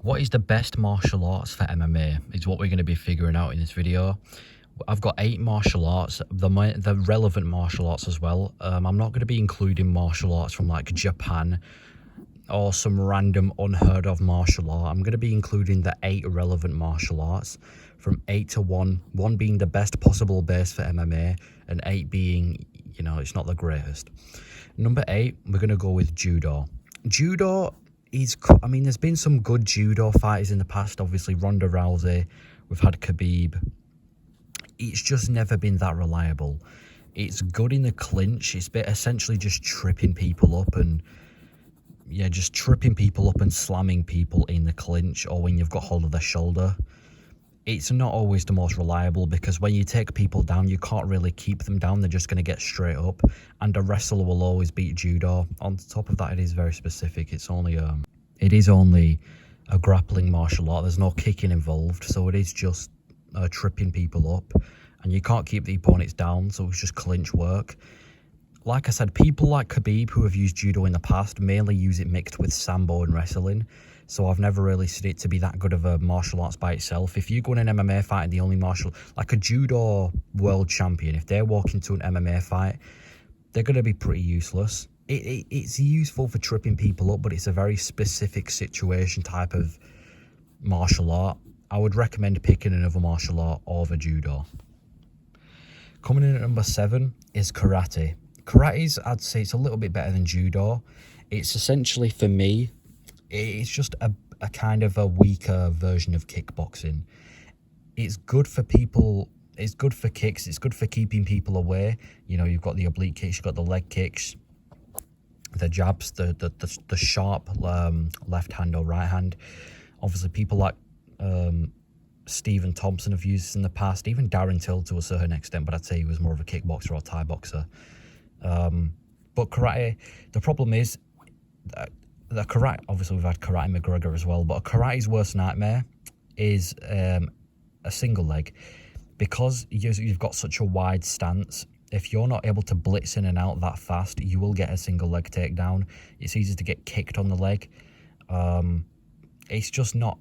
What is the best martial arts for MMA is what we're going to be figuring out in this video. I've got 8 martial arts, the relevant martial arts as well. I'm not going to be including martial arts from like Japan or some random unheard of martial art. I'm going to be including the 8 relevant martial arts from 8 to 1, 1 being the best possible base for MMA and 8 being, you know, it's not the greatest. Number 8, we're going to go with Judo. Judo is, I mean, there's been some good Judo fighters in the past, obviously Ronda Rousey, we've had Khabib. It's just never been that reliable. It's good in the clinch. It's essentially just tripping people up and just tripping people up and slamming people in the clinch or when you've got hold of their shoulder. It's not always the most reliable because when you take people down, you can't really keep them down. They're just going to get straight up, and a wrestler will always beat Judo. On top of that, it is very specific. It is only a grappling martial art. There's no kicking involved, so it is just tripping people up, and you can't keep the opponents down, so it's just clinch work. Like I said, people like Khabib who have used Judo in the past mainly use it mixed with Sambo and wrestling, so I've never really seen it to be that good of a martial arts by itself. If you go in an MMA fight and the only martial, like a Judo world champion, if they're walking to an MMA fight, they're going to be pretty useless. It's useful for tripping people up, but it's a very specific situation type of martial art. I would recommend picking another martial art over Judo. Coming in at number 7 is Karate. Karate's, I'd say it's a little bit better than Judo. It's essentially, for me, it's just a kind of a weaker version of kickboxing. It's good for people, it's good for kicks, it's good for keeping people away. You know, you've got the oblique kicks, you've got the leg kicks, the jabs, the sharp left hand or right hand. Obviously, people like Stephen Thompson have used this in the past, even Darren Till to a certain extent, but I'd say he was more of a kickboxer or Thai boxer. But karate, the problem is the karate, obviously we've had Karate McGregor as well, but karate's worst nightmare is a single leg, because you've got such a wide stance. If you're not able to blitz in and out that fast, you will get a single leg takedown. It's easy to get kicked on the leg. It's not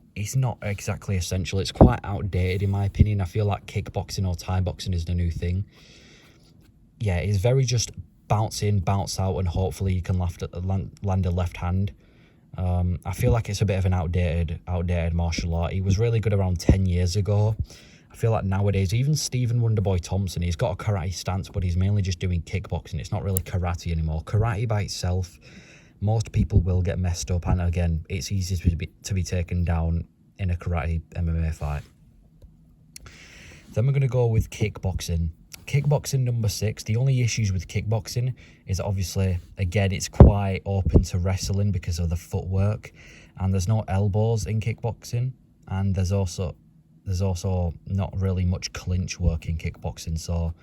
exactly essential. It's quite outdated in my opinion. I feel like kickboxing or Thai boxing is the new thing. Yeah, it's very just bounce in, bounce out, and hopefully you can land a left hand. I feel like it's a bit of an outdated martial art. He was really good around 10 years ago. I feel like nowadays, even Stephen Wonderboy Thompson, he's got a karate stance, but he's mainly just doing kickboxing. It's not really karate anymore. Karate by itself, most people will get messed up, and again, it's easy to be taken down in a karate MMA fight. Then we're going to go with kickboxing. Kickboxing number 6. The only issues with kickboxing is obviously, again, it's quite open to wrestling because of the footwork, and there's no elbows in kickboxing, and there's also not really much clinch work in kickboxing. So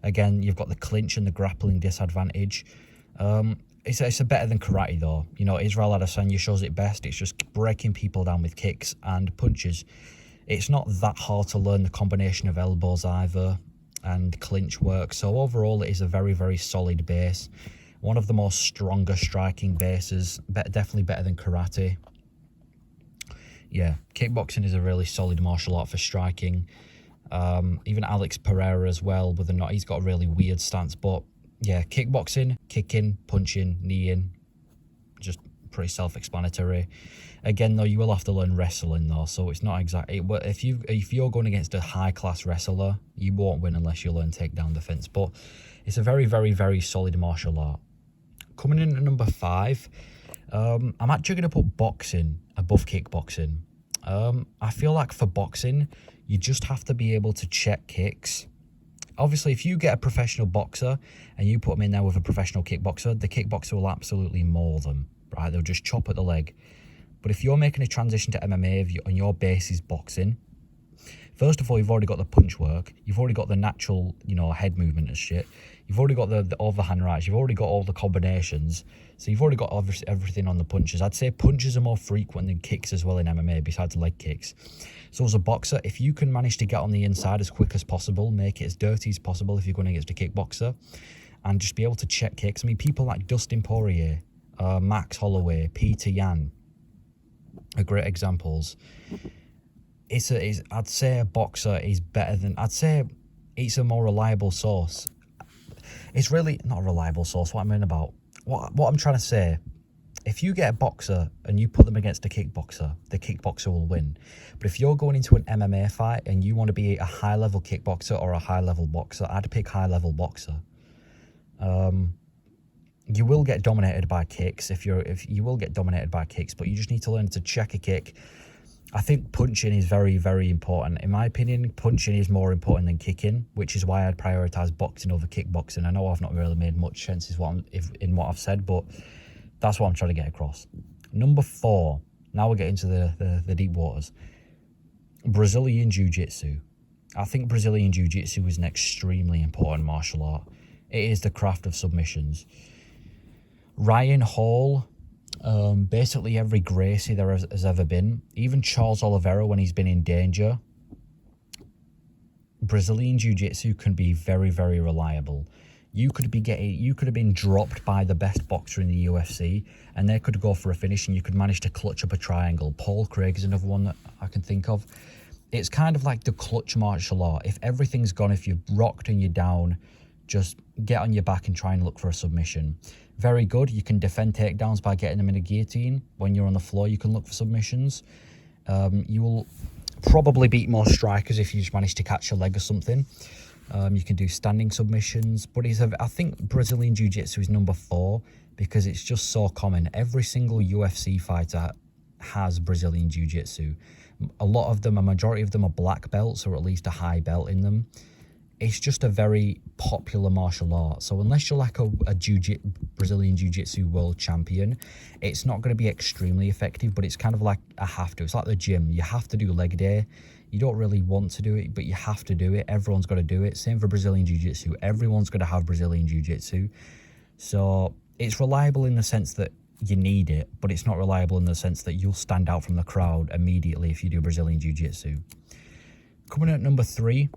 again, you've got the clinch and the grappling disadvantage. It's a better than karate though. You know, Israel Adesanya shows it best. It's just breaking people down with kicks and punches. It's not that hard to learn the combination of elbows either and clinch work. So overall, it is a very, very solid base. One of the most stronger striking bases, definitely better than karate. Yeah, kickboxing is a really solid martial art for striking. Even Alex Pereira as well, he's got a really weird stance, but yeah, kickboxing, kicking, punching, kneeing, just pretty self-explanatory. Again, though, you will have to learn wrestling, though, so it's not exactly... If you're going against a high-class wrestler, you won't win unless you learn takedown defense, but it's a very, very, very solid martial art. Coming in at number 5, I'm actually going to put boxing above kickboxing. I feel like for boxing, you just have to be able to check kicks. Obviously, if you get a professional boxer and you put them in there with a professional kickboxer, the kickboxer will absolutely maul them, right? They'll just chop at the leg. But if you're making a transition to MMA and your base is boxing, first of all, you've already got the punch work. You've already got the natural, head movement and shit. You've already got the overhand rights. You've already got all the combinations. So you've already got everything on the punches. I'd say punches are more frequent than kicks as well in MMA, besides leg kicks. So as a boxer, if you can manage to get on the inside as quick as possible, make it as dirty as possible if you're going against a kickboxer, and just be able to check kicks. I mean, people like Dustin Poirier, Max Holloway, Peter Yan, are great examples. I'd say a boxer is better than, I'd say it's a more reliable source. It's really not a reliable source. What I mean about, what I'm trying to say, if you get a boxer and you put them against a kickboxer, the kickboxer will win. But if you're going into an MMA fight and you want to be a high-level kickboxer or a high-level boxer, I'd pick high-level boxer. You will get dominated by kicks if you will get dominated by kicks, but you just need to learn to check a kick. I think punching is very, very important. In my opinion, punching is more important than kicking, which is why I'd prioritise boxing over kickboxing. I know I've not really made much sense in what I've said, but that's what I'm trying to get across. Number 4, now we're getting to the deep waters. Brazilian Jiu-Jitsu. I think Brazilian Jiu-Jitsu is an extremely important martial art. It is the craft of submissions. Ryan Hall, basically every Gracie there has ever been, even Charles Oliveira when he's been in danger, Brazilian Jiu-Jitsu can be very, very reliable. You could have been dropped by the best boxer in the UFC and they could go for a finish and you could manage to clutch up a triangle. Paul Craig is another one that I can think of. It's kind of like the clutch martial art. If everything's gone, if you're rocked and you're down, just get on your back and try and look for a submission. Very good. You can defend takedowns by getting them in a guillotine. When you're on the floor, you can look for submissions. You will probably beat more strikers if you just manage to catch a leg or something. You can do standing submissions, but I think Brazilian Jiu-Jitsu is number 4 because it's just so common. Every single UFC fighter has Brazilian Jiu-Jitsu. A majority of them are black belts or at least a high belt in them. It's just a very popular martial art. So unless you're like a Brazilian Jiu-Jitsu world champion, it's not going to be extremely effective, but it's kind of like a have to. It's like the gym. You have to do leg day. You don't really want to do it, but you have to do it. Everyone's got to do it. Same for Brazilian Jiu-Jitsu. Everyone's going to have Brazilian Jiu-Jitsu. So it's reliable in the sense that you need it, but it's not reliable in the sense that you'll stand out from the crowd immediately if you do Brazilian Jiu-Jitsu. Coming in at number 3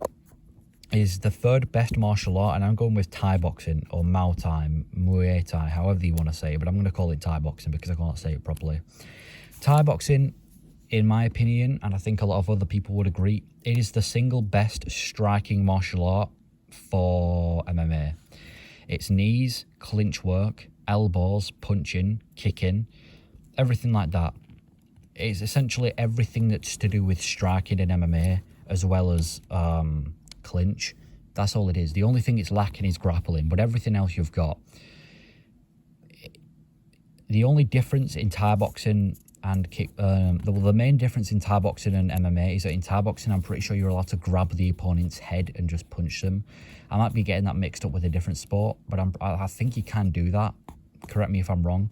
is the 3rd best martial art, and I'm going with Thai boxing or Muay Thai, however you want to say it, but I'm going to call it Thai boxing because I can't say it properly. Thai boxing, in my opinion, and I think a lot of other people would agree, it is the single best striking martial art for MMA. It's knees, clinch work, elbows, punching, kicking, everything like that. It's essentially everything that's to do with striking in MMA as well as clinch. That's all it is. The only thing it's lacking is grappling, but everything else you've got. The only difference in Thai boxing and the main difference in Thai boxing and MMA is that in Thai boxing, I'm pretty sure you're allowed to grab the opponent's head and just punch them. I might be getting that mixed up with a different sport, but I think you can do that. Correct me if I'm wrong.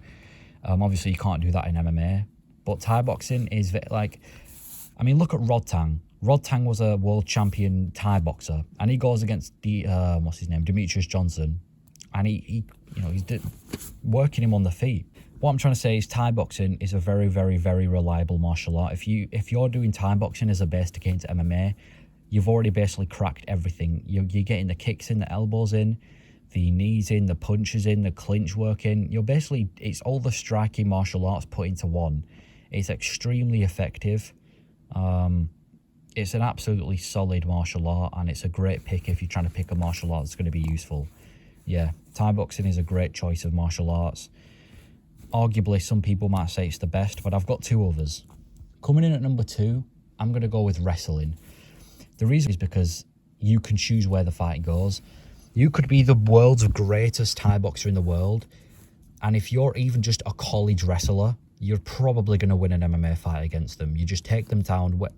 Obviously, you can't do that in MMA, but Thai boxing is like, I mean, look at Rod Tang. Rod Tang was a world champion Thai boxer, and he goes against Demetrius Johnson, and he's working him on the feet. What I'm trying to say is Thai boxing is a very, very, very reliable martial art. If you're doing Thai boxing as a base to get into MMA, you've already basically cracked everything. You're getting the kicks in, the elbows in, the knees in, the punches in, the clinch work in. It's all the striking martial arts put into one. It's extremely effective. It's an absolutely solid martial art, and it's a great pick if you're trying to pick a martial art that's going to be useful. Yeah, Thai boxing is a great choice of martial arts. Arguably, some people might say it's the best, but I've got 2 others. Coming in at number 2, I'm going to go with wrestling. The reason is because you can choose where the fight goes. You could be the world's greatest Thai boxer in the world, and if you're even just a college wrestler, you're probably going to win an MMA fight against them. You just take them down, wear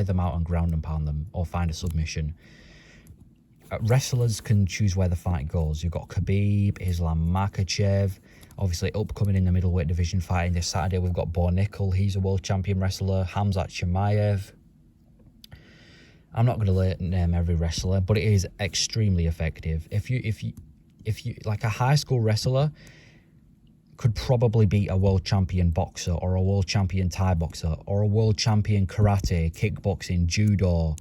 them out, and ground and pound them, or find a submission. Wrestlers can choose where the fight goes. You've got Khabib, Islam Makhachev, obviously upcoming in the middleweight division fighting this Saturday. We've got Bo Nickel, he's a world champion wrestler. Hamzat Chimaev. I'm not going to name every wrestler, but it is extremely effective. If you like, a high school wrestler could probably beat a world champion boxer or a world champion Thai boxer or a world champion karate, kickboxing, judo,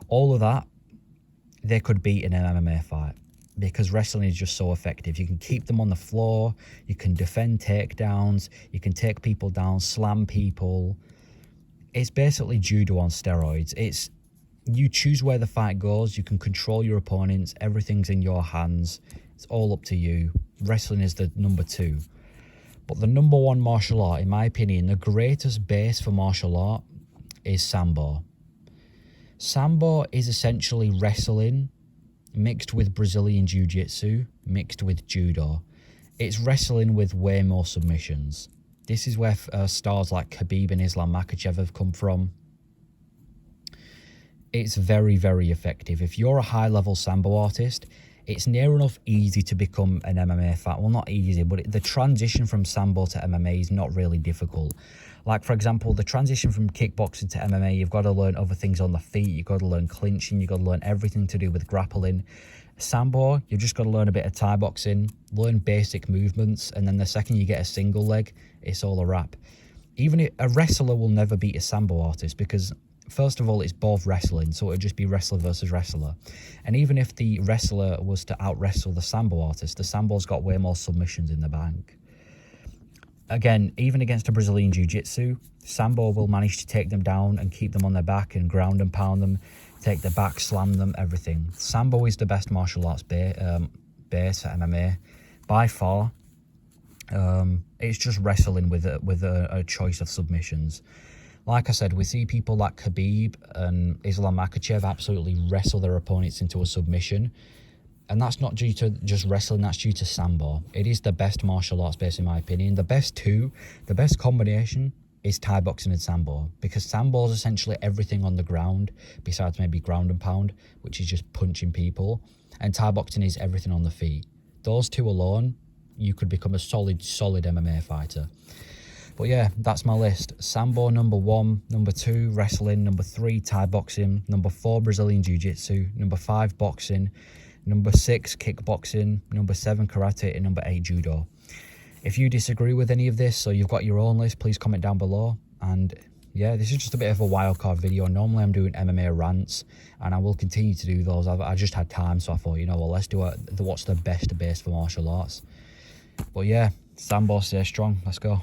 all of that, they could beat in an MMA fight. because wrestling is just so effective. You can keep them on the floor, you can defend takedowns, you can take people down, slam people. It's basically judo on steroids. You choose where the fight goes, you can control your opponents, everything's in your hands, it's all up to you. Wrestling is the number 2. But the number 1 martial art, in my opinion, the greatest base for martial art is Sambo. Sambo is essentially wrestling mixed with Brazilian Jiu-Jitsu, mixed with Judo. It's wrestling with way more submissions. This is where stars like Khabib and Islam Makhachev have come from. It's very, very effective. If you're a high-level Sambo artist, it's near enough easy to become an MMA fighter. Well, not easy, but the transition from Sambo to MMA is not really difficult. Like, for example, the transition from kickboxing to MMA, you've got to learn other things on the feet. You've got to learn clinching. You've got to learn everything to do with grappling. Sambo, you've just got to learn a bit of Thai boxing, learn basic movements, and then the second you get a single leg, it's all a wrap. Even a wrestler will never beat a Sambo artist because, first of all, it's both wrestling, so it would just be wrestler versus wrestler. And even if the wrestler was to out-wrestle the Sambo artist, the Sambo's got way more submissions in the bank. Again, even against a Brazilian Jiu-Jitsu, Sambo will manage to take them down and keep them on their back and ground and pound them, take their back, slam them, everything. Sambo is the best martial arts base for MMA by far. It's just wrestling with a choice of submissions. Like I said, we see people like Khabib and Islam Makhachev absolutely wrestle their opponents into a submission. And that's not due to just wrestling, that's due to Sambo. It is the best martial arts base in my opinion. The best combination is Thai boxing and Sambo. Because Sambo is essentially everything on the ground, besides maybe ground and pound, which is just punching people. And Thai boxing is everything on the feet. Those two alone, you could become a solid MMA fighter. But yeah, that's my list. Sambo number 1, number 2 wrestling, number 3 Thai boxing, number 4 Brazilian Jiu-Jitsu, number 5 boxing, number 6 kickboxing, number 7 karate, and number 8 judo. If you disagree with any of this or you've got your own list, please comment down below. And yeah, this is just a bit of a wildcard video. Normally I'm doing MMA rants and I will continue to do those. I just had time, so I thought, you know what, let's do what's the best base for martial arts. But yeah, Sambo, stay strong. Let's go.